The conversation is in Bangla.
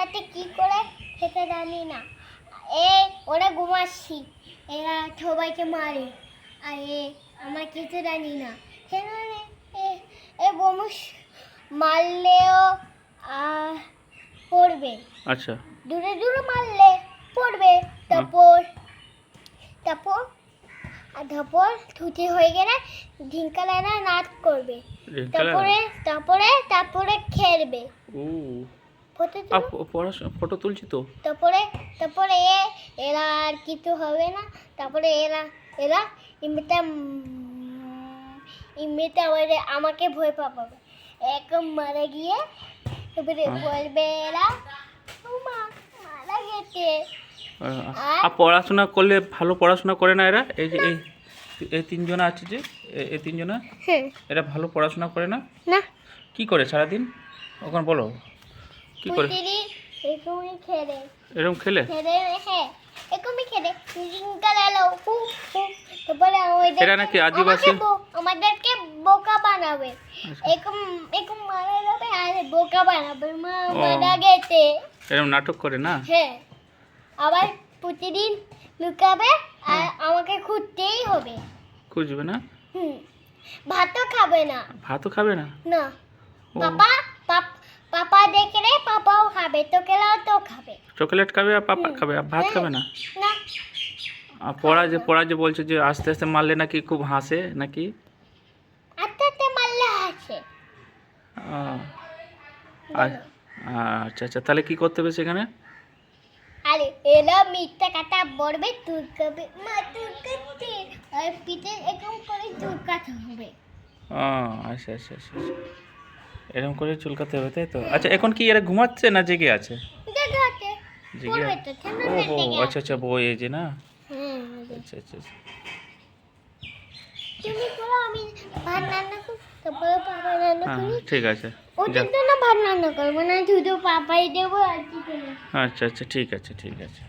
রাতে কি করে সেটা জানি না। ওরা ঘুমাচ্ছি, এরা সবাইকে মারে, আর আমার কিছু জানি না। সেখানে বোমা মারলেও পড়বে। আচ্ছা, দূরে দূরে মারলে পড়বে। তারপর তারপর তারপর ছুটি হয়ে গেলে ঢিঙ্কালারা নাচ করবে। তারপরে তারপরে তারপরে খেলবে। ফটো তুলছি তো। তারপরে তারপরে এরা আর কিছু হবে না। তারপরে এরা এরা এমনিতে আমাকে ভয় পাবে। একদম মারা গিয়ে তারপরে বলবে এরা মারা গেছে। আর পড়াশোনা করলে ভালো পড়াশোনা করে না এরা? এই যে এই তিনজন আছে যে এই তিনজনা, এরা ভালো পড়াশোনা করে না? না। কি করে সারাদিন ওখানে বলো? কি করে? এরকমই খেলে। এরকম খেলে? হ্যাঁ, এরকমই খেলে। তারপরে এরা নাকি আদিবাসী? আমাদেরকে বোকা বানাবে। এরকম এরকম মারা যাবে আর বোকা বানাবে। মা মারা গেছে। এরকম নাটক করে না? হ্যাঁ, আবার প্রতিদিন লুকাবে আর আমাকে খুঁজতেই হবে। খুঁজবে না? ভাতও খাবে না। ভাতও খাবে না? না। পাপা দেখলে পাপাও খাবে, তোকেলাও তো খাবে। চকলেট খাবে আর পাপা খাবে, আর ভাত খাবে না? না। আর পড়া যে বলছে যে আস্তে আস্তে মারলে নাকি খুব হাসে নাকি? আস্তে আস্তে মারলে হাসে। আচ্ছা আচ্ছা, তাহলে কি করতে হবে সেখানে? আরে এলা মিথ্যা কথা বলবে, তুলকাবে। মা তুলকাচ্ছে, আর পিঠে এরকম করে তুলকাতে হবে। আচ্ছা আচ্ছা আচ্ছা, এরকম করে চুলকাতে হবে, তাই তো? আচ্ছা, এখন কি এরা ঘুমাচ্ছে না জেগে আছে? জেগে আছে। জেগে আছে। ওহো, আচ্ছা আচ্ছা, বই এই যে না? আচ্ছা আচ্ছা। তুমি করো, আমি ভাত রান্না করি, তারপরে পাপা রান্না করি। ঠিক আছে। ওদের জন্য ভাত রান্না করবো না, শুধু পাপাই দেবো আর কি করবো। আচ্ছা আচ্ছা, ঠিক আছে ঠিক আছে।